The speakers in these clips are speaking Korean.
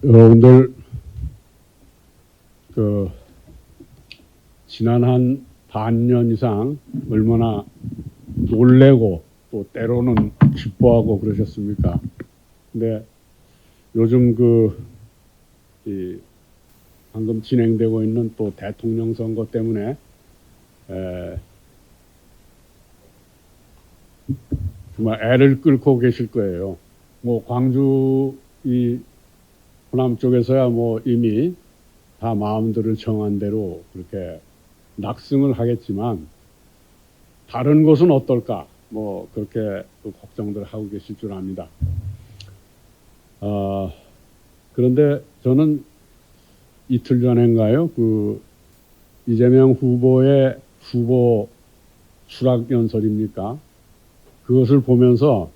여러분들 지난 한 반년 이상 얼마나 놀래고 또 때로는 기뻐하고 그러셨습니까? 근데 요즘 방금 진행되고 있는 또 대통령 선거 때문에 정말 애를 끌고 계실 거예요. 뭐 광주 이 호남 쪽에서야 뭐 이미 다 마음들을 정한 대로 그렇게 낙승을 하겠지만 다른 곳은 어떨까? 뭐 그렇게 걱정들 하고 계실 줄 압니다. 그런데 저는 이틀 전인가요? 이재명 후보의 후보 수락 연설입니까? 그것을 보면서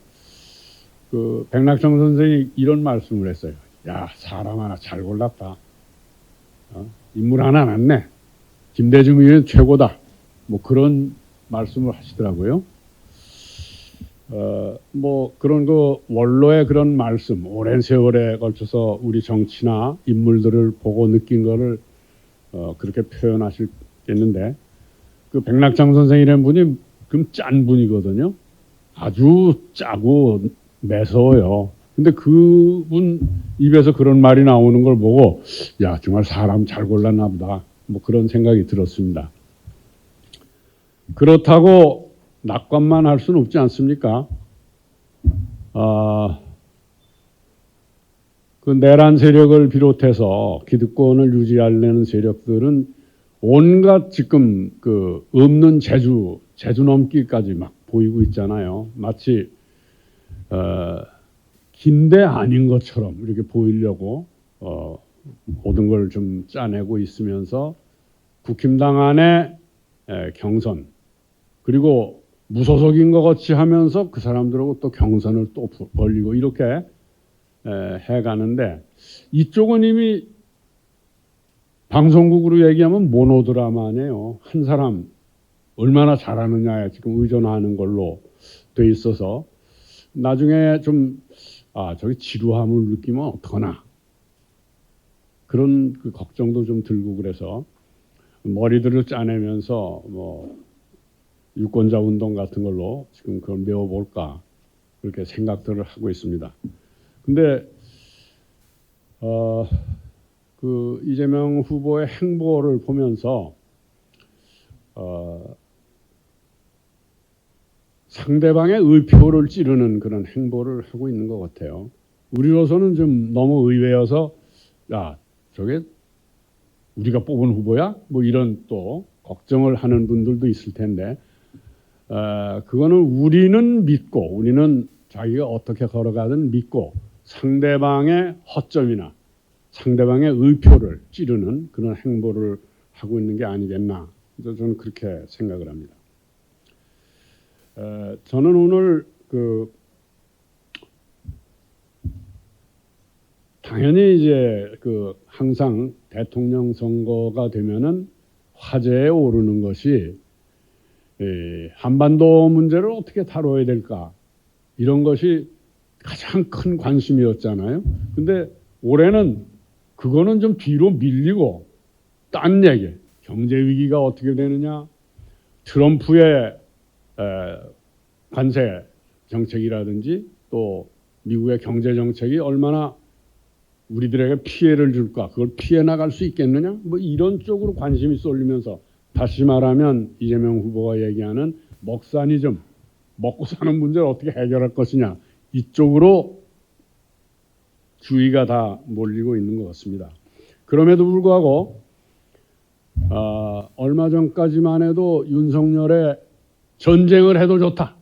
백낙정 선생이 이런 말씀을 했어요. 야, 사람 하나 잘 골랐다. 인물 하나 났네. 김대중 의원 최고다. 뭐 그런 말씀을 하시더라고요. 뭐 그런 원로의 그런 말씀, 오랜 세월에 걸쳐서 우리 정치나 인물들을 보고 느낀 거를 그렇게 표현하시겠는데, 백낙장 선생이라는 분이 좀 짠 분이거든요. 아주 짜고 매서워요. 근데 그분 입에서 그런 말이 나오는 걸 보고, 야, 정말 사람 잘 골랐나 보다. 뭐 그런 생각이 들었습니다. 그렇다고 낙관만 할 수는 없지 않습니까? 내란 세력을 비롯해서 기득권을 유지하려는 세력들은 온갖 지금 없는 재주 넘기까지 막 보이고 있잖아요. 마치 긴데 아닌 것처럼 이렇게 보이려고 모든 걸 좀 짜내고 있으면서 국힘당 안에 경선, 그리고 무소속인 것 같이 하면서 그 사람들하고 또 경선을 또 벌리고 이렇게 해가는데, 이쪽은 이미 방송국으로 얘기하면 모노드라마네요. 한 사람 얼마나 잘하느냐에 지금 의존하는 걸로 돼 있어서 나중에 좀 저기 지루함을 느끼면 어떡하나 그런 걱정도 좀 들고, 그래서 머리들을 짜내면서 뭐 유권자 운동 같은 걸로 지금 그걸 메워볼까 그렇게 생각들을 하고 있습니다. 근데 이재명 후보의 행보를 보면서 상대방의 의표를 찌르는 그런 행보를 하고 있는 것 같아요. 우리로서는 좀 너무 의외여서, 야, 저게 우리가 뽑은 후보야? 뭐 이런 또 걱정을 하는 분들도 있을 텐데, 그거는 우리는 믿고, 우리는 자기가 어떻게 걸어가든 믿고 상대방의 허점이나 상대방의 의표를 찌르는 그런 행보를 하고 있는 게 아니겠나. 그래서 저는 그렇게 생각을 합니다. 저는 오늘 당연히 이제 항상 대통령 선거가 되면은 화제에 오르는 것이 한반도 문제를 어떻게 다뤄야 될까, 이런 것이 가장 큰 관심이었잖아요. 근데 올해는 그거는 좀 뒤로 밀리고 딴 얘기, 경제 위기가 어떻게 되느냐, 트럼프의 관세 정책이라든지 또 미국의 경제 정책이 얼마나 우리들에게 피해를 줄까, 그걸 피해 나갈 수 있겠느냐, 뭐 이런 쪽으로 관심이 쏠리면서, 다시 말하면 이재명 후보가 얘기하는 먹사니즘, 먹고 사는 문제를 어떻게 해결할 것이냐, 이쪽으로 주의가 다 몰리고 있는 것 같습니다. 그럼에도 불구하고 얼마 전까지만 해도 윤석열의 전쟁을 해도 좋다,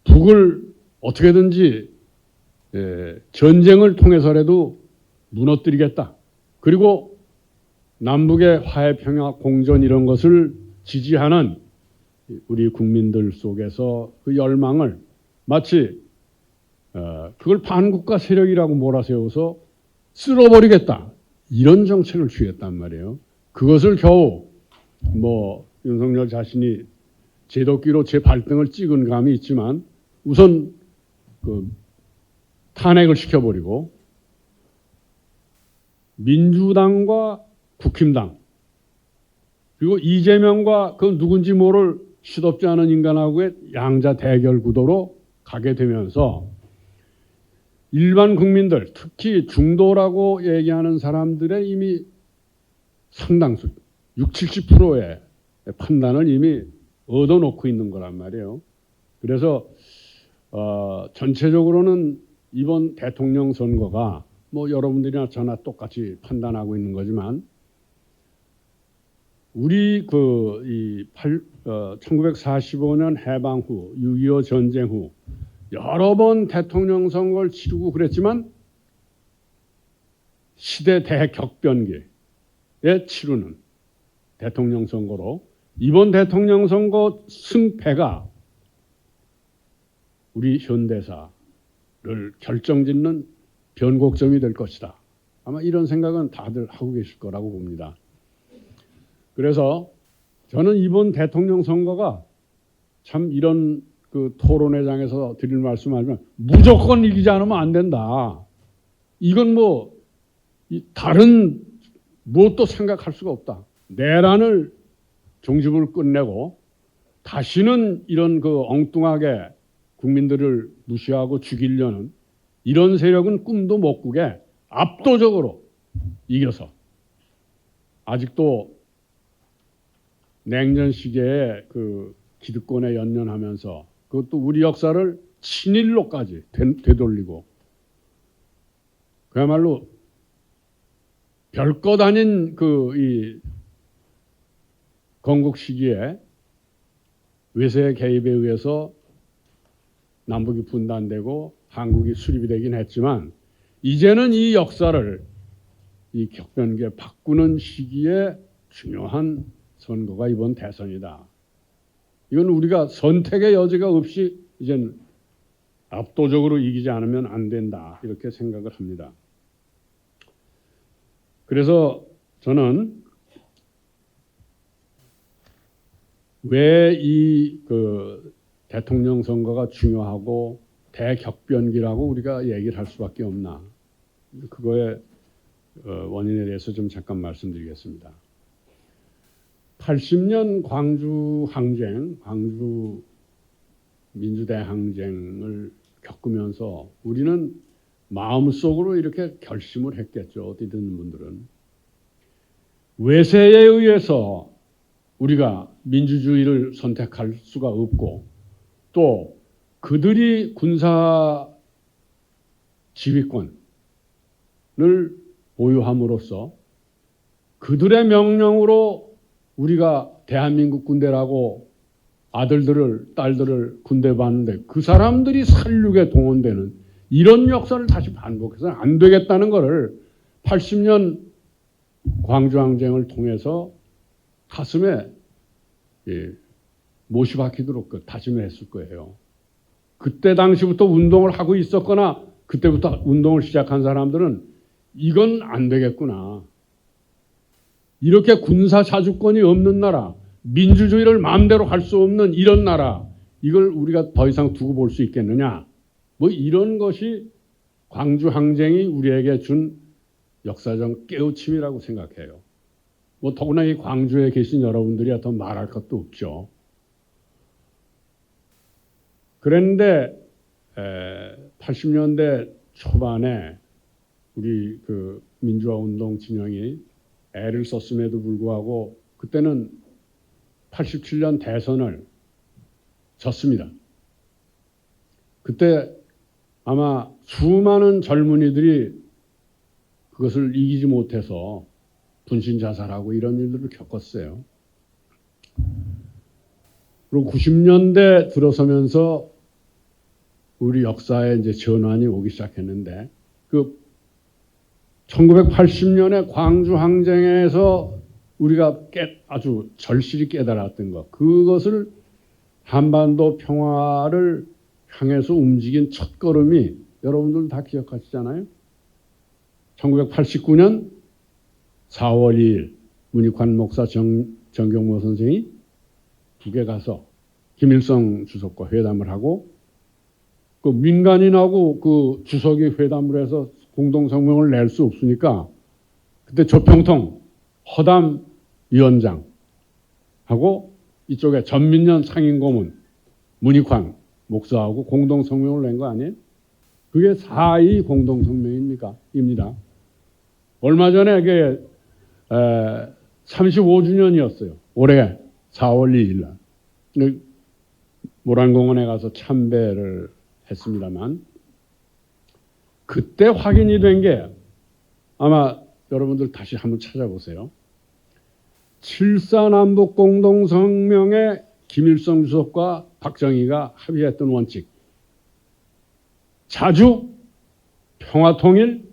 북을 어떻게든지 전쟁을 통해서라도 무너뜨리겠다, 그리고 남북의 화해평화 공존 이런 것을 지지하는 우리 국민들 속에서 그 열망을 마치 그걸 반국가 세력이라고 몰아세워서 쓸어버리겠다, 이런 정책을 취했단 말이에요. 그것을 겨우 뭐 윤석열 자신이 제도끼로 제 발등을 찍은 감이 있지만 우선 탄핵을 시켜버리고 민주당과 국힘당 그리고 이재명과 그 누군지 모를 시덥지 않은 인간하고의 양자 대결 구도로 가게 되면서 일반 국민들, 특히 중도라고 얘기하는 사람들의 이미 상당수, 60, 70%의 판단을 이미 얻어놓고 있는 거란 말이에요. 그래서 전체적으로는 이번 대통령 선거가 뭐 여러분들이나 저나 똑같이 판단하고 있는 거지만 우리 1945년 해방 후, 6.25 전쟁 후 여러 번 대통령 선거를 치르고 그랬지만 시대 대격변기에 치르는 대통령 선거로 이번 대통령 선거 승패가 우리 현대사를 결정짓는 변곡점이 될 것이다. 아마 이런 생각은 다들 하고 계실 거라고 봅니다. 그래서 저는 이번 대통령 선거가 참 이런 그 토론회장에서 드릴 말씀하지만 무조건 이기지 않으면 안 된다. 이건 뭐 다른 무엇도 생각할 수가 없다. 내란을 종집을 끝내고 다시는 이런 그 엉뚱하게 국민들을 무시하고 죽이려는 이런 세력은 꿈도 못 꾸게 압도적으로 이겨서 아직도 냉전 시기에 그 기득권에 연연하면서 그것도 우리 역사를 친일로까지 되돌리고 그야말로 별것 아닌 이 건국 시기에 외세의 개입에 의해서 남북이 분단되고 한국이 수립이 되긴 했지만 이제는 이 역사를 이 격변기에 바꾸는 시기에 중요한 선거가 이번 대선이다. 이건 우리가 선택의 여지가 없이 이젠 압도적으로 이기지 않으면 안 된다. 이렇게 생각을 합니다. 그래서 저는 왜 이 대통령 선거가 중요하고 대격변기라고 우리가 얘기를 할 수밖에 없나. 그거의 원인에 대해서 좀 잠깐 말씀드리겠습니다. 80년 광주 항쟁, 광주 민주대항쟁을 겪으면서 우리는 마음속으로 이렇게 결심을 했겠죠. 어디 듣는 분들은. 외세에 의해서 우리가 민주주의를 선택할 수가 없고 또 그들이 군사 지휘권을 보유함으로써 그들의 명령으로 우리가 대한민국 군대라고 아들들을 딸들을 군대 봤는데 그 사람들이 살육에 동원되는 이런 역사를 다시 반복해서는 안 되겠다는 것을 80년 광주항쟁을 통해서 가슴에 못이 박히도록 다짐했을 거예요. 그때 당시부터 운동을 하고 있었거나 그때부터 운동을 시작한 사람들은 이건 안 되겠구나. 이렇게 군사 자주권이 없는 나라, 민주주의를 마음대로 할 수 없는 이런 나라, 이걸 우리가 더 이상 두고 볼 수 있겠느냐. 뭐 이런 것이 광주항쟁이 우리에게 준 역사적 깨우침이라고 생각해요. 뭐 더구나 이 광주에 계신 여러분들이 더 말할 것도 없죠. 그런데 80년대 초반에 우리 그 민주화운동 진영이 애를 썼음에도 불구하고 그때는 87년 대선을 졌습니다. 그때 아마 수많은 젊은이들이 그것을 이기지 못해서 분신 자살하고 이런 일들을 겪었어요. 그리고 90년대 들어서면서 우리 역사에 이제 전환이 오기 시작했는데 그 1980년에 광주 항쟁에서 우리가 아주 절실히 깨달았던 것, 그것을 한반도 평화를 향해서 움직인 첫걸음이 여러분들 다 기억하시잖아요. 1989년 4월 2일 문익환 목사 정경모 선생이 북에 가서 김일성 주석과 회담을 하고 그 민간인하고 그 주석이 회담을 해서 공동성명을 낼 수 없으니까 그때 조평통 허담 위원장하고 이쪽에 전민년 상임고문 문익환 목사하고 공동성명을 낸 거 아니에요? 그게 4.2 공동성명입니다. 얼마 전에 그게 35주년이었어요. 올해 4월 2일 날. 모란공원에 가서 참배를 했습니다만 그때 확인이 된 게 아마 여러분들 다시 한번 찾아보세요. 7.4 남북공동성명에 김일성 주석과 박정희가 합의했던 원칙. 자주, 평화통일,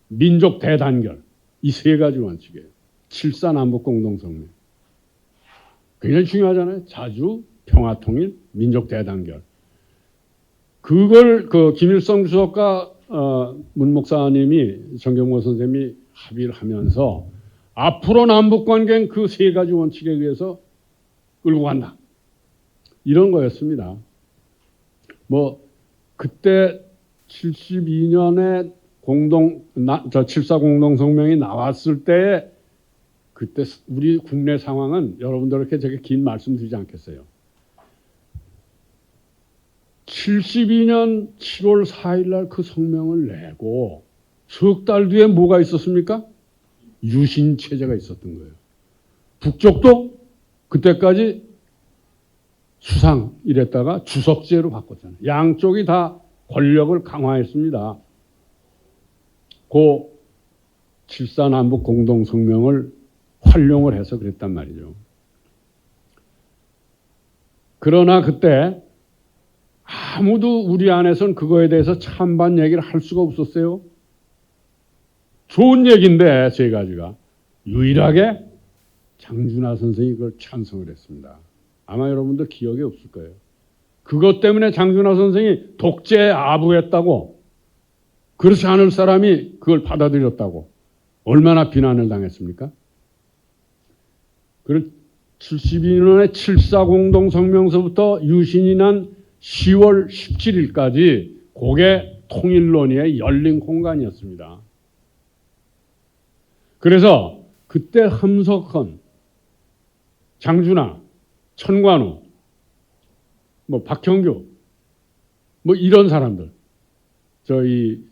민족 대단결. 이 세 가지 원칙이에요. 7.4 남북공동성명. 굉장히 중요하잖아요. 자주, 평화통일, 민족 대단결. 그걸 김일성 주석과 문 목사님이 정경모 선생님이 합의를 하면서 앞으로 남북 관계는 그 세 가지 원칙에 의해서 끌고 간다. 이런 거였습니다. 그때 72년에 7.4 공동성명이 나왔을 때 그때 우리 국내 상황은 여러분들께 제가 긴 말씀 드리지 않겠어요. 72년 7월 4일 날 그 성명을 내고 석 달 뒤에 뭐가 있었습니까? 유신 체제가 있었던 거예요. 북쪽도 그때까지 수상 이랬다가 주석제로 바꿨잖아요. 양쪽이 다 권력을 강화했습니다. 그 7.4 남북 공동성명을 활용을 해서 그랬단 말이죠. 그러나 그때 아무도 우리 안에서는 그거에 대해서 찬반 얘기를 할 수가 없었어요. 좋은 얘기인데 세 가지가 유일하게 장준하 선생이 그걸 찬성을 했습니다. 아마 여러분들 기억이 없을 거예요. 그것 때문에 장준하 선생이 독재에 아부했다고, 그렇지 않을 사람이 그걸 받아들였다고 얼마나 비난을 당했습니까? 그리고 72년에 7.4 공동성명서부터 유신이 난 10월 17일까지 그게 통일론의의 열린 공간이었습니다. 그래서 그때 함석헌, 장준하, 천관우, 박형규, 이런 사람들, 저희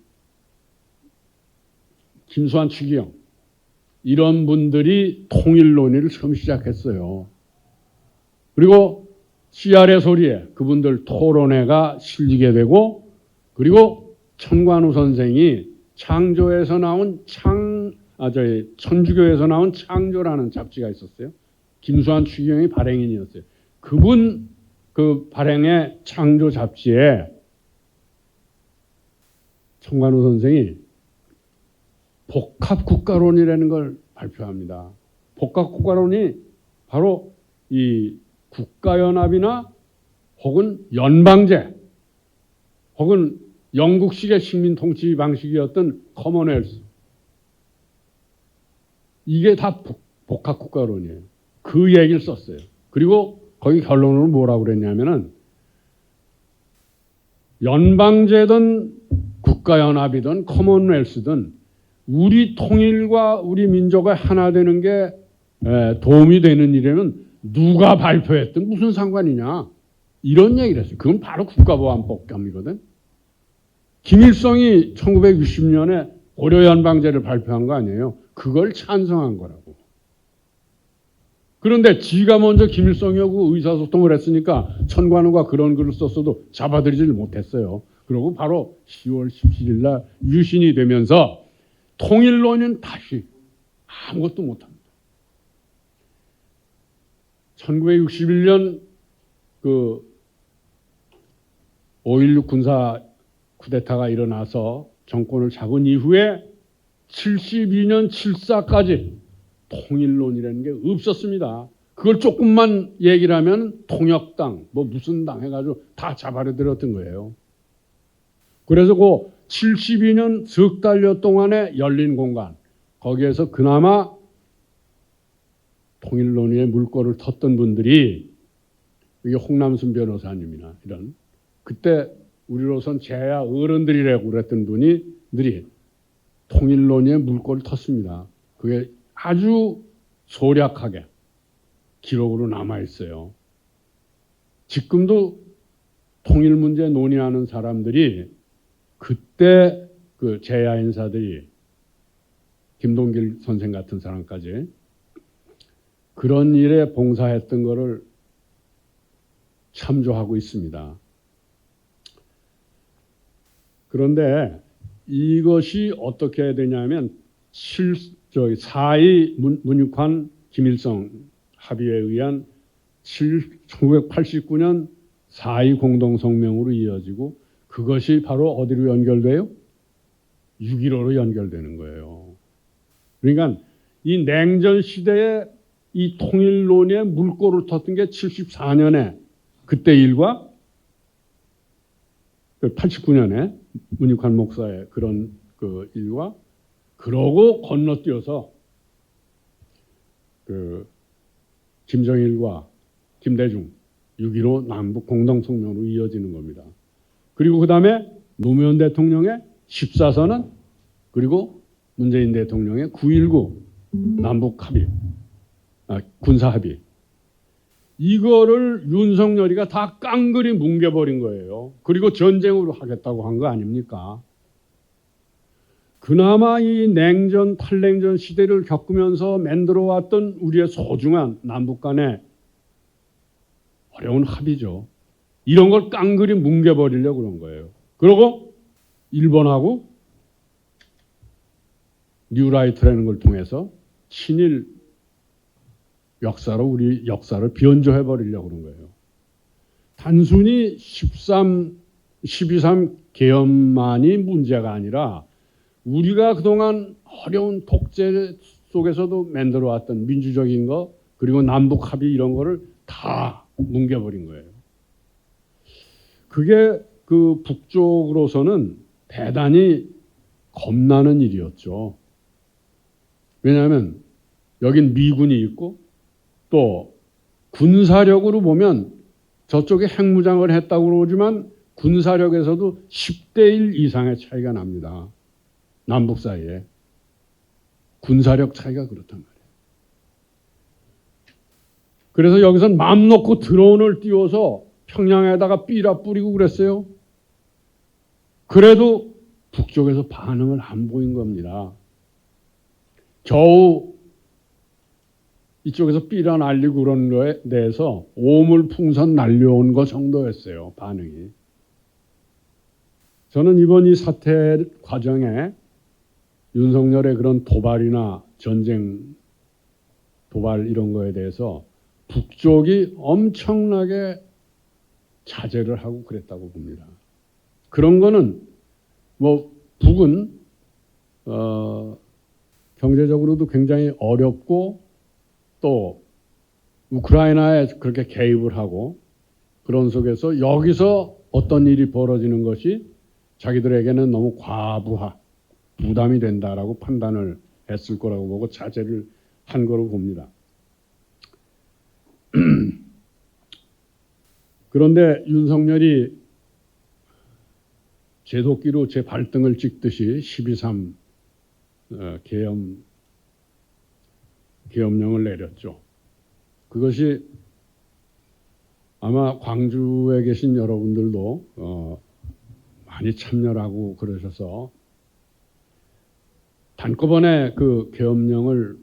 김수환, 추기경, 이런 분들이 통일 논의를 처음 시작했어요. 그리고 CR의 소리에 그분들 토론회가 실리게 되고, 그리고 천관우 선생이 창조에서 나온 천주교에서 나온 창조라는 잡지가 있었어요. 김수환, 추기경이 발행인이었어요. 그분 그 발행의 창조 잡지에 천관우 선생이 복합국가론이라는 걸 발표합니다. 복합국가론이 바로 이 국가연합이나 혹은 연방제 혹은 영국식의 식민통치 방식이었던 커먼웰스, 이게 다 복합국가론이에요. 그 얘기를 썼어요. 그리고 거기 결론으로 뭐라고 그랬냐면은 연방제든 국가연합이든 커먼웰스든 우리 통일과 우리 민족이 하나 되는 게 도움이 되는 일에는 누가 발표했든 무슨 상관이냐, 이런 얘기를 했어요. 그건 바로 국가보안법감이거든. 김일성이 1960년에 고려연방제를 발표한 거 아니에요. 그걸 찬성한 거라고. 그런데 지가 먼저 김일성하고 의사소통을 했으니까 천관우가 그런 글을 썼어도 잡아들이질 못했어요. 그리고 바로 10월 17일 날 유신이 되면서 통일론은 다시 아무것도 못합니다. 1961년 그 5.16 군사 쿠데타가 일어나서 정권을 잡은 이후에 72년 7.4까지 통일론이라는 게 없었습니다. 그걸 조금만 얘기를 하면 통역당, 무슨 당 해가지고 다 잡아들였던 거예요. 그래서 그 72년 석 달여 동안에 열린 공간, 거기에서 그나마 통일론의 물꼬를 텄던 분들이 이게 홍남순 변호사님이나 이런, 그때 우리로선 제야 어른들이라고 그랬던 분들이 통일론의 물꼬를 텄습니다. 그게 아주 소략하게 기록으로 남아 있어요. 지금도 통일 문제 논의하는 사람들이 그때 그 제야 인사들이 김동길 선생 같은 사람까지 그런 일에 봉사했던 것을 참조하고 있습니다. 그런데 이것이 어떻게 해야 되냐면 4.2 문육환 김일성 합의에 의한 1989년 4.2 공동성명으로 이어지고 그것이 바로 어디로 연결돼요? 6.15로 연결되는 거예요. 그러니까 이 냉전 시대에 이 통일론의 물꼬를 텄던 게 74년에 그때 일과 89년에 문익환 목사의 그런 그 일과 그러고 건너뛰어서 그 김정일과 김대중 6.15 남북 공동성명으로 이어지는 겁니다. 그리고 그 다음에 노무현 대통령의 14선언 그리고 문재인 대통령의 9.19 남북 합의, 군사 합의. 이거를 윤석열이가 다 깡그리 뭉개버린 거예요. 그리고 전쟁으로 하겠다고 한 거 아닙니까? 그나마 이 냉전, 탈냉전 시대를 겪으면서 만들어왔던 우리의 소중한 남북 간의 어려운 합의죠. 이런 걸 깡그리 뭉개버리려고 그런 거예요. 그리고 일본하고 뉴라이트라는 걸 통해서 친일 역사로 우리 역사를 변조해버리려고 그런 거예요. 단순히 12.3 개헌만이 문제가 아니라 우리가 그동안 어려운 독재 속에서도 만들어왔던 민주적인 거 그리고 남북 합의 이런 거를 다 뭉개버린 거예요. 그게 그 북쪽으로서는 대단히 겁나는 일이었죠. 왜냐하면 여긴 미군이 있고 또 군사력으로 보면 저쪽에 핵무장을 했다고 그러지만 군사력에서도 10대 1 이상의 차이가 납니다. 남북 사이에. 군사력 차이가 그렇단 말이에요. 그래서 여기서 마음 놓고 드론을 띄워서 평양에다가 삐라 뿌리고 그랬어요. 그래도 북쪽에서 반응을 안 보인 겁니다. 겨우 이쪽에서 삐라 날리고 그런 거에 대해서 오물풍선 날려온 것 정도였어요. 반응이. 저는 이번 이 사태 과정에 윤석열의 그런 도발이나 전쟁 도발 이런 거에 대해서 북쪽이 엄청나게 자제를 하고 그랬다고 봅니다. 그런 거는 뭐 북은 경제적으로도 굉장히 어렵고 또 우크라이나에 그렇게 개입을 하고 그런 속에서 여기서 어떤 일이 벌어지는 것이 자기들에게는 너무 부담이 된다라고 판단을 했을 거라고 보고 자제를 한 거로 봅니다. 그런데 윤석열이 제도끼로 제 발등을 찍듯이 12.3 계엄령을 내렸죠. 그것이 아마 광주에 계신 여러분들도 많이 참여를 하고 그러셔서 한꺼번에 그 계엄령을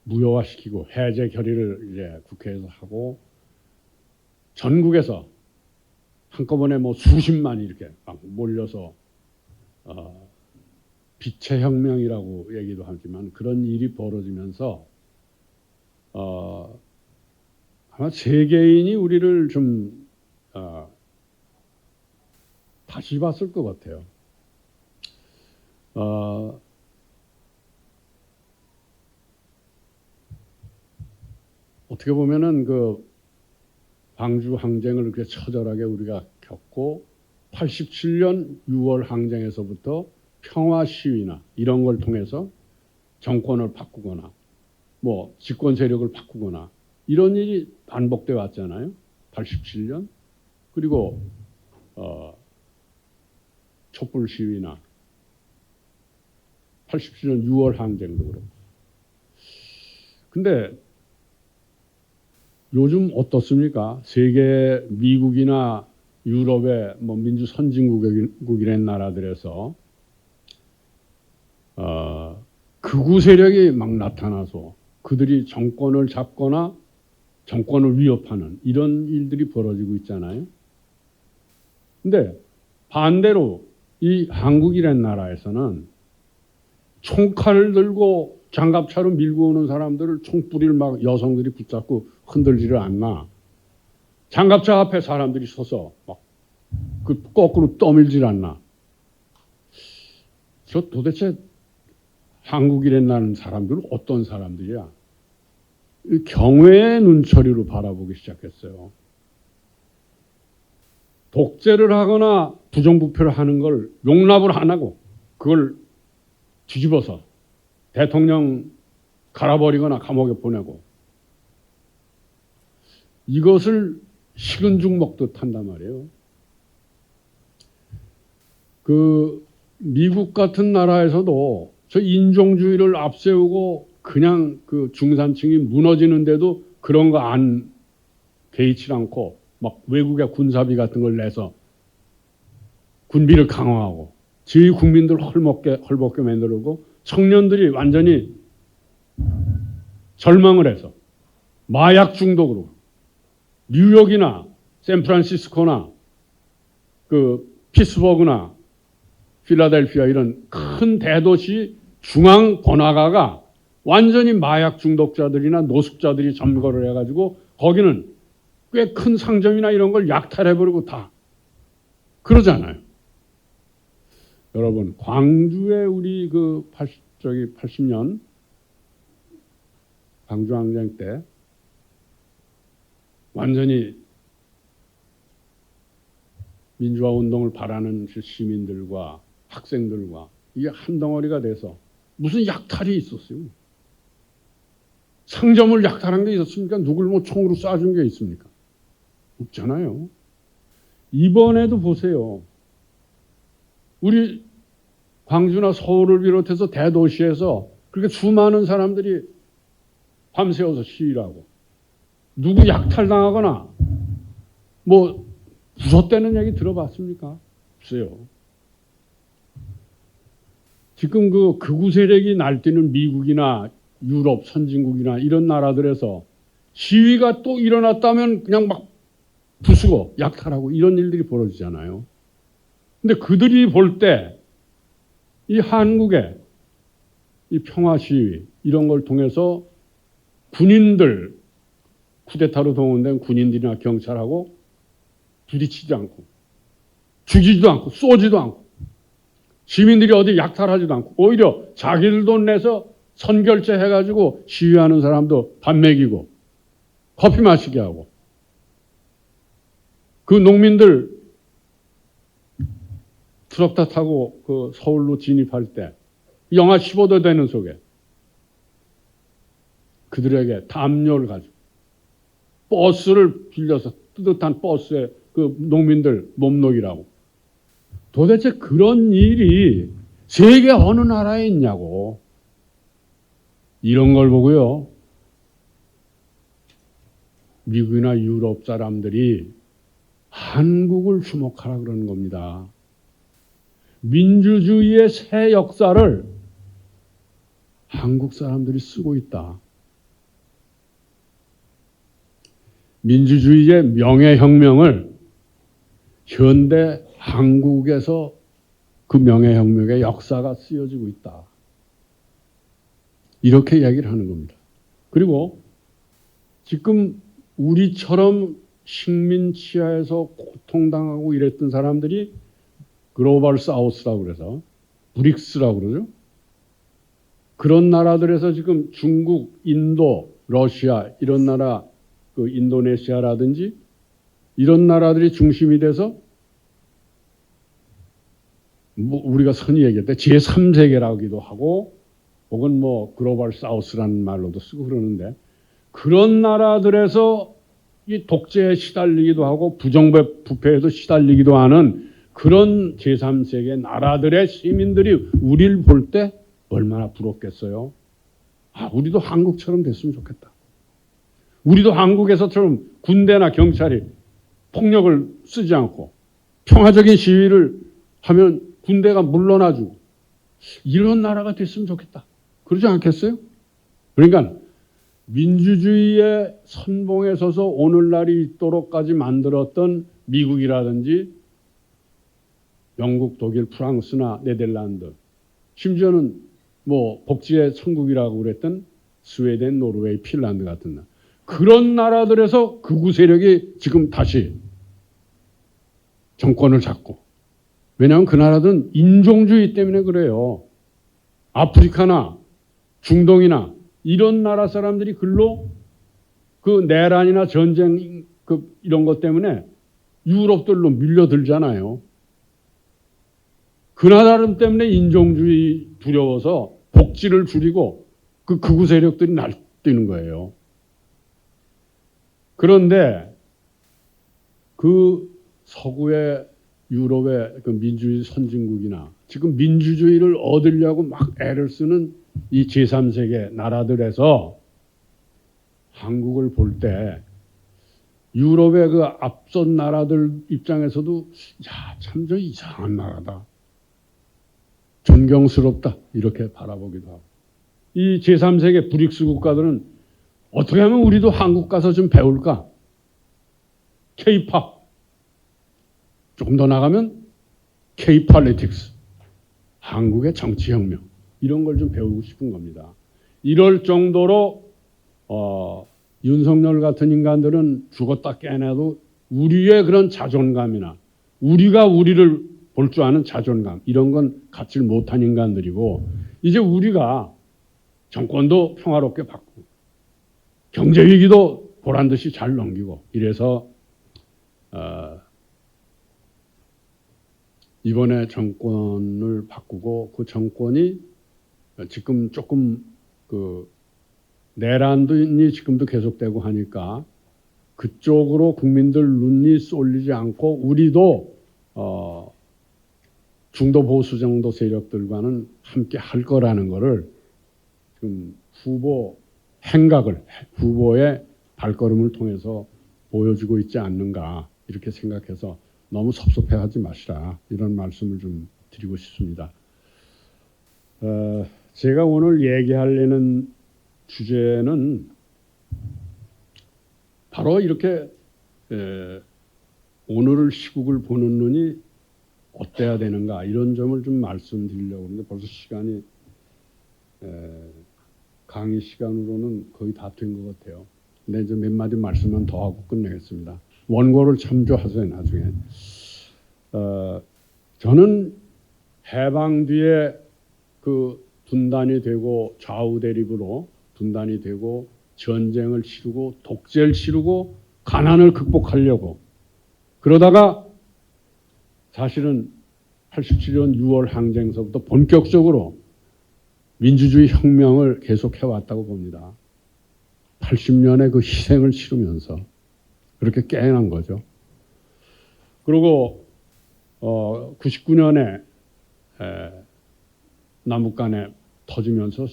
무효화시키고 해제 결의를 이제 국회에서 하고 전국에서 한꺼번에 뭐 수십만이 이렇게 막 몰려서 빛의 혁명이라고 얘기도 하지만 그런 일이 벌어지면서 아마 세계인이 우리를 좀 다시 봤을 것 같아요. 어떻게 보면은 그 광주 항쟁을 그렇게 처절하게 우리가 겪고 87년 6월 항쟁에서부터 평화 시위나 이런 걸 통해서 정권을 바꾸거나 뭐 집권 세력을 바꾸거나 이런 일이 반복돼 왔잖아요. 87년 그리고 촛불 시위나 87년 6월 항쟁도 그렇고. 근데 요즘 어떻습니까? 세계 미국이나 유럽의 뭐 민주 선진국이라는 나라들에서 극우 세력이 막 나타나서 그들이 정권을 잡거나 정권을 위협하는 이런 일들이 벌어지고 있잖아요. 근데 반대로 이 한국이라는 나라에서는 총칼을 들고 장갑차로 밀고 오는 사람들을 총뿌리를 막 여성들이 붙잡고 흔들지를 않나. 장갑차 앞에 사람들이 서서 막 그 거꾸로 떠밀질 않나. 저 도대체 한국이라는 사람들은 어떤 사람들이야? 경외의 눈초리로 바라보기 시작했어요. 독재를 하거나 부정부패를 하는 걸 용납을 안 하고 그걸 뒤집어서 대통령 갈아버리거나 감옥에 보내고 이것을 식은 죽 먹듯 한단 말이에요. 그 미국 같은 나라에서도 저 인종주의를 앞세우고 그냥 그 중산층이 무너지는데도 그런 거 안 개의치 않고 막 외국의 군사비 같은 걸 내서 군비를 강화하고 저희 국민들 헐벗게 만들고 청년들이 완전히 절망을 해서 마약 중독으로 뉴욕이나 샌프란시스코나 그 피츠버그나 필라델피아 이런 큰 대도시 중앙 번화가가 완전히 마약 중독자들이나 노숙자들이 점거를 해가지고 거기는 꽤 큰 상점이나 이런 걸 약탈해버리고 다 그러잖아요. 여러분 광주에 우리 그 80년 광주 항쟁 때 완전히 민주화 운동을 바라는 시민들과 학생들과 이게 한 덩어리가 돼서 무슨 약탈이 있었어요. 상점을 약탈한 게 있었습니까? 누굴 뭐 총으로 쏴준 게 있습니까? 없잖아요. 이번에도 보세요. 우리 광주나 서울을 비롯해서 대도시에서 그렇게 수많은 사람들이 밤새워서 시위를 하고 누구 약탈당하거나 뭐 부쉈다는 얘기 들어봤습니까? 없어요. 지금 그 극우 세력이 날뛰는 미국이나 유럽 선진국이나 이런 나라들에서 시위가 또 일어났다면 그냥 막 부수고 약탈하고 이런 일들이 벌어지잖아요. 근데 그들이 볼 때 이 한국의 이 평화 시위 이런 걸 통해서 군인들 쿠데타로 동원된 군인들이나 경찰하고 부딪히지 않고 죽이지도 않고 쏘지도 않고 시민들이 어디 약탈하지도 않고 오히려 자기들 돈 내서 선결제 해가지고 시위하는 사람도 밥 먹이고 커피 마시게 하고 그 농민들 트럭 다 타고 그 서울로 진입할 때 영하 15도 되는 속에 그들에게 담요를 가지고 버스를 빌려서 뜨뜻한 버스에 그 농민들 몸놀이라고 도대체 그런 일이 세계 어느 나라에 있냐고 이런 걸 보고요. 미국이나 유럽 사람들이 한국을 주목하라 그러는 겁니다. 민주주의의 새 역사를 한국 사람들이 쓰고 있다. 민주주의의 명예혁명을 현대 한국에서 그 명예혁명의 역사가 쓰여지고 있다. 이렇게 얘기를 하는 겁니다. 그리고 지금 우리처럼 식민 치하에서 고통당하고 이랬던 사람들이 글로벌 사우스라고 그래서 브릭스라고 그러죠. 그런 나라들에서 지금 중국, 인도, 러시아 이런 나라 그 인도네시아라든지 이런 나라들이 중심이 돼서 뭐 우리가 흔히 얘기할 때 제3세계라기도 하고 혹은 뭐 글로벌 사우스라는 말로도 쓰고 그러는데 그런 나라들에서 이 독재에 시달리기도 하고 부정부패에도 시달리기도 하는 그런 제3세계 나라들의 시민들이 우리를 볼 때 얼마나 부럽겠어요. 아, 우리도 한국처럼 됐으면 좋겠다. 우리도 한국에서처럼 군대나 경찰이 폭력을 쓰지 않고 평화적인 시위를 하면 군대가 물러나주고 이런 나라가 됐으면 좋겠다. 그러지 않겠어요? 그러니까 민주주의의 선봉에 서서 오늘날이 있도록까지 만들었던 미국이라든지 영국, 독일, 프랑스나 네덜란드, 심지어는 뭐 복지의 천국이라고 그랬던 스웨덴, 노르웨이, 핀란드 같은 나라, 그런 나라들에서 극우 세력이 지금 다시 정권을 잡고, 왜냐하면 그 나라들은 인종주의 때문에 그래요. 아프리카나 중동이나 이런 나라 사람들이 글로 그 내란이나 전쟁 이런 것 때문에 유럽들로 밀려들잖아요. 그 나라 때문에 인종주의 두려워서 복지를 줄이고 그 극우 세력들이 날뛰는 거예요. 그런데 그 서구의 유럽의 그 민주주의 선진국이나 지금 민주주의를 얻으려고 막 애를 쓰는 이 제3세계 나라들에서 한국을 볼 때 유럽의 그 앞선 나라들 입장에서도 야, 참 저 이상한 나라다. 존경스럽다. 이렇게 바라보기도 하고. 이 제3세계 브릭스 국가들은 어떻게 하면 우리도 한국 가서 좀 배울까? K-팝. 조금 더 나가면 K-폴리틱스. 한국의 정치혁명. 이런 걸 좀 배우고 싶은 겁니다. 이럴 정도로 윤석열 같은 인간들은 죽었다 깨내도 우리의 그런 자존감이나 우리가 우리를 볼 줄 아는 자존감 이런 건 갖질 못한 인간들이고, 이제 우리가 정권도 평화롭게 바꾸고 경제 위기도 보란 듯이 잘 넘기고 이래서 이번에 정권을 바꾸고 그 정권이 지금 조금 그 내란이 지금도 계속되고 하니까 그쪽으로 국민들 눈이 쏠리지 않고 우리도 중도 보수 정도 세력들과는 함께 할 거라는 거를 지금 후보 행각을 후보의 발걸음을 통해서 보여주고 있지 않는가 이렇게 생각해서 너무 섭섭해하지 마시라 이런 말씀을 좀 드리고 싶습니다. 제가 오늘 얘기하려는 주제는 바로 이렇게 오늘을 시국을 보는 눈이 어때야 되는가 이런 점을 좀 말씀드리려고 하는데 벌써 시간이 강의 시간으로는 거의 다 된 것 같아요. 근데 이제 몇 마디 말씀만 더 하고 끝내겠습니다. 원고를 참조하세요 나중에. 저는 해방 뒤에 그 분단이 되고 좌우 대립으로 분단이 되고 전쟁을 치르고 독재를 치르고 가난을 극복하려고 그러다가 사실은 87년 6월 항쟁서부터 본격적으로 민주주의 혁명을 계속해왔다고 봅니다. 80년의 그 희생을 치르면서 그렇게 깨어난 거죠. 그리고 99년에 남북 간에 터지면서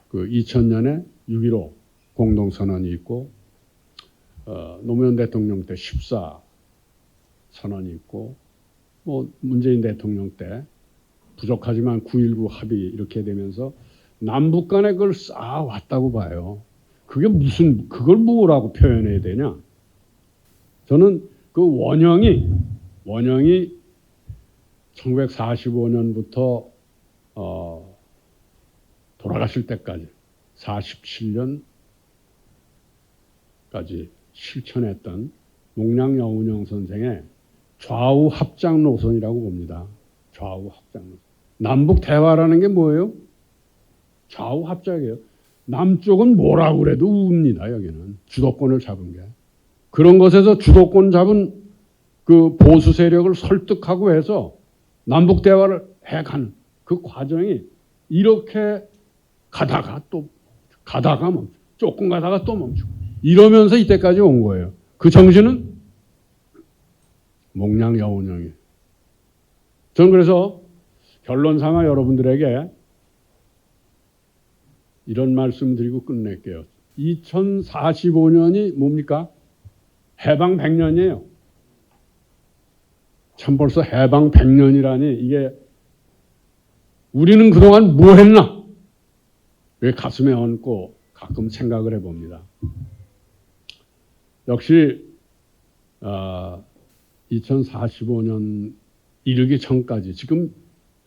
그 2000년에 6.15 공동선언이 있고 노무현 대통령 때 14 선언이 있고 뭐 문재인 대통령 때 부족하지만 9.19 합의 이렇게 되면서 남북 간에 그걸 쌓아왔다고 봐요. 그게 무슨 그걸 뭐라고 표현해야 되냐? 저는 그 원형이 1945년부터 돌아가실 때까지 47년까지 실천했던 목량 여운형 선생의 좌우 합작 노선이라고 봅니다. 좌우 합작 노선. 남북 대화라는 게 뭐예요? 좌우 합작이에요. 남쪽은 뭐라고 그래도 우입니다. 여기는 주도권을 잡은 게. 그런 것에서 주도권 잡은 그 보수 세력을 설득하고 해서 남북 대화를 해가는 그 과정이 이렇게 가다가 멈추고 조금 가다가 또 멈추고 이러면서 이때까지 온 거예요. 그 정신은 목량 여운형이에요. 저는 그래서 결론상하 여러분들에게 이런 말씀 드리고 끝낼게요. 2045년이 뭡니까? 해방 100년이에요. 참 벌써 해방 100년이라니 이게 우리는 그동안 뭐 했나? 왜 가슴에 얹고 가끔 생각을 해봅니다. 역시 2045년 이르기 전까지 지금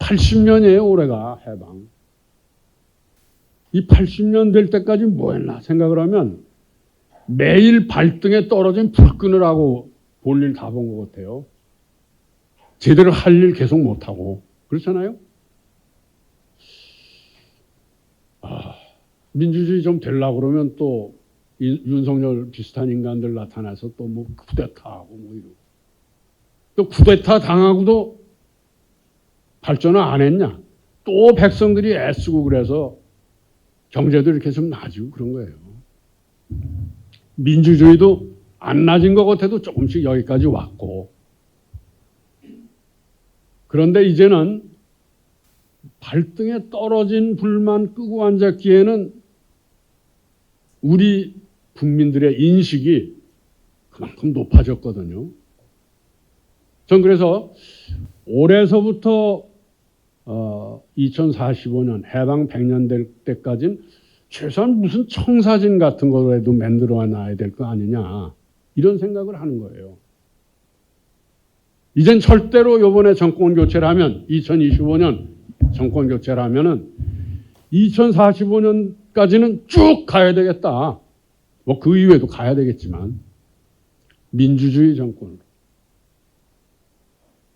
80년이에요. 올해가 해방. 이 80년 될 때까지 뭐 했나 생각을 하면 매일 발등에 떨어진 불 끄느라고 볼 일 다 본 것 같아요. 제대로 할 일 계속 못하고 그렇잖아요. 민주주의 좀 되려고 그러면 또 윤석열 비슷한 인간들 나타나서 또 뭐 쿠데타하고 뭐 이러고 또 쿠데타 당하고도 발전을 안 했냐. 또 백성들이 애쓰고 그래서 경제도 이렇게 좀 나아지고 그런 거예요. 민주주의도 안 나아진 것 같아도 조금씩 여기까지 왔고 그런데 이제는 발등에 떨어진 불만 끄고 앉았기에는 우리 국민들의 인식이 그만큼 높아졌거든요. 전 그래서 올해서부터 2045년 해방 100년 될 때까지는 최소한 무슨 청사진 같은 거라도 만들어 놔야 될 거 아니냐 이런 생각을 하는 거예요. 이젠 절대로 이번에 정권 교체를 하면 2025년 정권 교체를 하면은 2045년까지는 쭉 가야 되겠다. 뭐 그 이후에도 가야 되겠지만 민주주의 정권으로.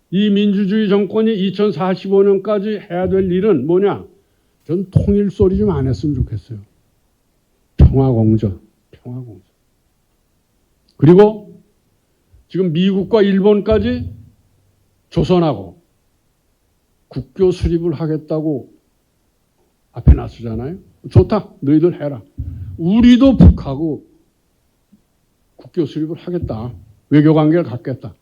이 민주주의 정권이 2045년까지 해야 될 일은 뭐냐? 전 통일 소리 좀 안 했으면 좋겠어요. 평화공존. 그리고 지금 미국과 일본까지 조선하고 국교 수립을 하겠다고 앞에 나서잖아요. 좋다. 너희들 해라. 우리도 북하고 국교 수립을 하겠다. 외교관계를 갖겠다.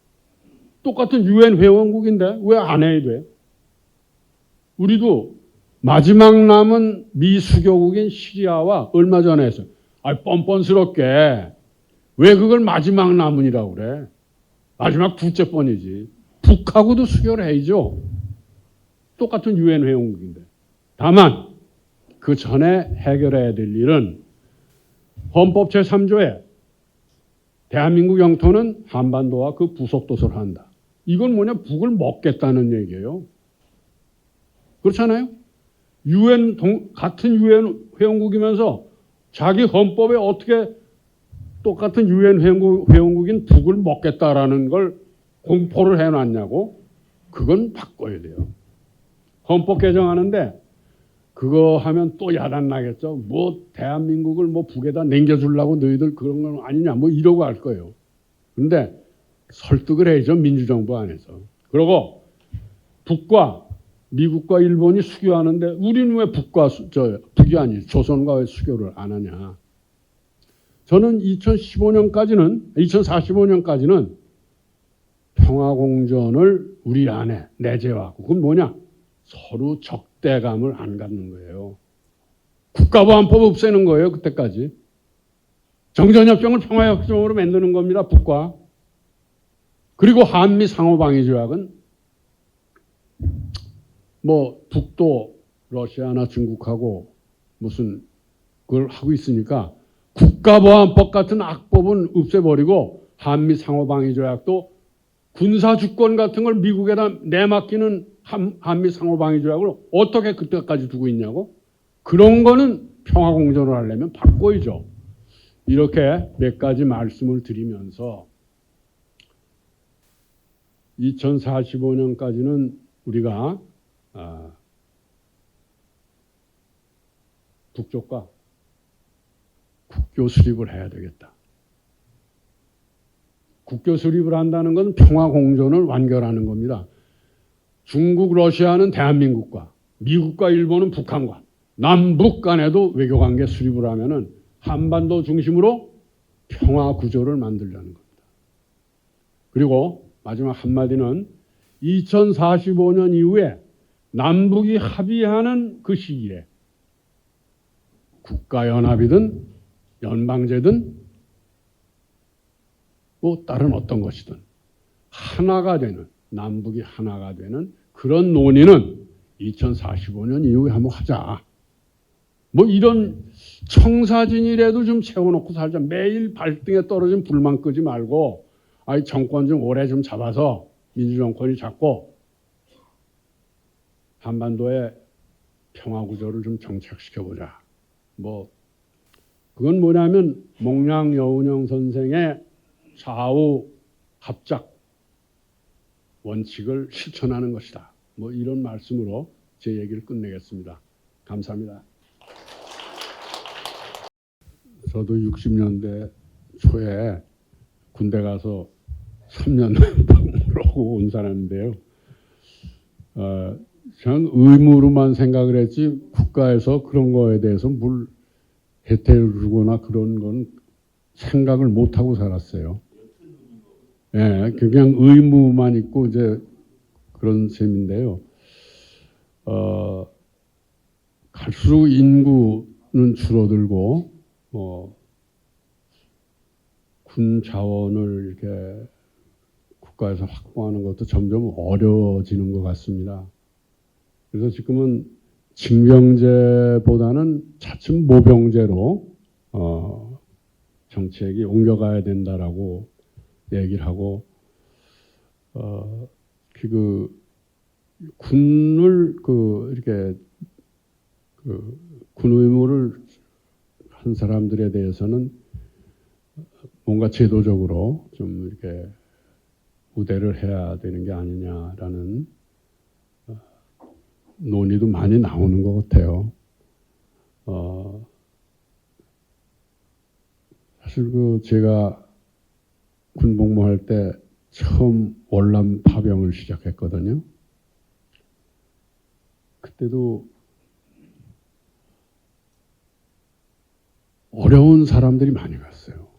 똑같은 유엔 회원국인데 왜 안 해야 돼? 우리도 마지막 남은 미수교국인 시리아와 얼마 전에 했어요. 뻔뻔스럽게 왜 그걸 마지막 남은이라고 그래? 마지막 둘째 번이지. 북하고도 수교를 해야죠. 똑같은 유엔 회원국인데. 다만 그 전에 해결해야 될 일은 헌법 제3조에 대한민국 영토는 한반도와 그 부속도서를 한다. 이건 뭐냐? 북을 먹겠다는 얘기예요. 그렇잖아요? 같은 유엔 회원국이면서 자기 헌법에 어떻게 똑같은 유엔 회원국인 북을 먹겠다라는 걸 공포를 해놨냐고? 그건 바꿔야 돼요. 헌법 개정하는데 그거 하면 또 야단 나겠죠. 뭐 대한민국을 뭐 북에다 남겨주려고 너희들 그런 건 아니냐 뭐 이러고 할 거예요. 그런데 설득을 해야죠. 민주정부 안에서. 그리고 북과 미국과 일본이 수교하는데 우리는 왜 북이 아니지 조선과 왜 수교를 안 하냐. 저는 2045년까지는 평화공존을 우리 안에 내재하고 그건 뭐냐. 서로 적대감을 안 갖는 거예요. 국가보안법 없애는 거예요. 그때까지. 정전협정을 평화협정으로 만드는 겁니다. 북과. 그리고 한미 상호방위조약은 뭐 북도 러시아나 중국하고 무슨 그걸 하고 있으니까 국가보안법 같은 악법은 없애버리고 한미 상호방위조약도 군사주권 같은 걸 미국에다 내맡기는 한미 상호방위조약을 어떻게 그때까지 두고 있냐고? 그런 거는 평화공존을 하려면 바꿔야죠. 이렇게 몇 가지 말씀을 드리면서 2045년까지는 우리가 북쪽과 국교 수립을 해야 되겠다. 국교 수립을 한다는 건 평화공존을 완결하는 겁니다. 중국, 러시아는 대한민국과 미국과 일본은 북한과 남북 간에도 외교관계 수립을 하면은 한반도 중심으로 평화구조를 만들려는 겁니다. 그리고 마지막 한마디는 2045년 이후에 남북이 합의하는 그 시기에 국가연합이든 연방제든 뭐 다른 어떤 것이든 하나가 되는, 남북이 하나가 되는 그런 논의는 2045년 이후에 한번 하자. 뭐 이런 청사진이라도 좀 채워놓고 살자. 매일 발등에 떨어진 불만 끄지 말고 아이 정권 좀 오래 좀 잡아서 민주정권이 잡고 한반도의 평화구조를 좀 정착시켜보자. 뭐 그건 뭐냐면 몽양 여운형 선생의 좌우 합작 원칙을 실천하는 것이다. 뭐 이런 말씀으로 제 얘기를 끝내겠습니다. 감사합니다. 저도 60년대 초에 군대 가서 3년 복무하고 온 사람인데요. 저는 의무로만 생각을 했지 국가에서 그런 거에 대해서 뭘 혜택을 주거나 그런 건 생각을 못하고 살았어요. 예, 그냥 의무만 있고 이제 그런 셈인데요. 갈수록 인구는 줄어들고 군 자원을 이렇게 국가에서 확보하는 것도 점점 어려워지는 것 같습니다. 그래서 지금은 징병제보다는 차츰 모병제로 정책이 옮겨가야 된다라고 얘기를 하고 군을 이렇게 군 의무를 한 사람들에 대해서는 뭔가 제도적으로 좀 이렇게 우대를 해야 되는 게 아니냐라는 논의도 많이 나오는 것 같아요. 사실 제가 군 복무할 때 처음 월남 파병을 시작했거든요. 그때도 어려운 사람들이 많이 갔어요.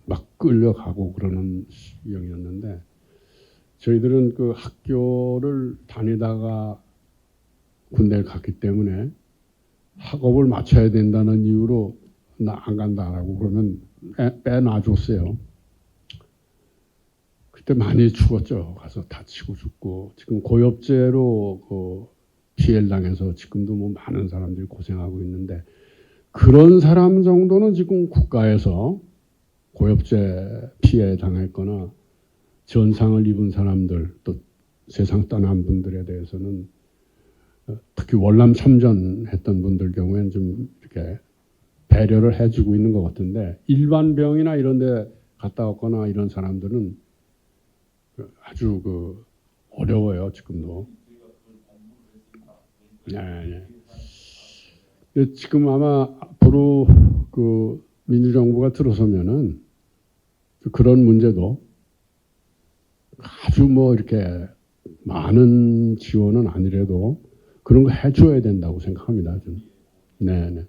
막 끌려가고 그러는 시경이었는데 저희들은 그 학교를 다니다가 군대를 갔기 때문에 학업을 마쳐야 된다는 이유로 나 안 간다라고 그러면 빼놔줬어요. 그때 많이 죽었죠. 가서 다치고 죽고 지금 고엽제로 피해를 당해서 지금도 뭐 많은 사람들이 고생하고 있는데 그런 사람 정도는 지금 국가에서 고엽제 피해 당했거나 전상을 입은 사람들 또 세상 떠난 분들에 대해서는 특히 월남 참전했던 분들 경우에는 좀 이렇게 배려를 해주고 있는 것 같은데 일반 병이나 이런 데 갔다 왔거나 이런 사람들은 아주 어려워요 지금도. 네. 지금 아마 앞으로 민주정부가 들어서면은 그런 문제도 아주 뭐 이렇게 많은 지원은 아니래도 그런 거 해줘야 된다고 생각합니다. 좀. 네.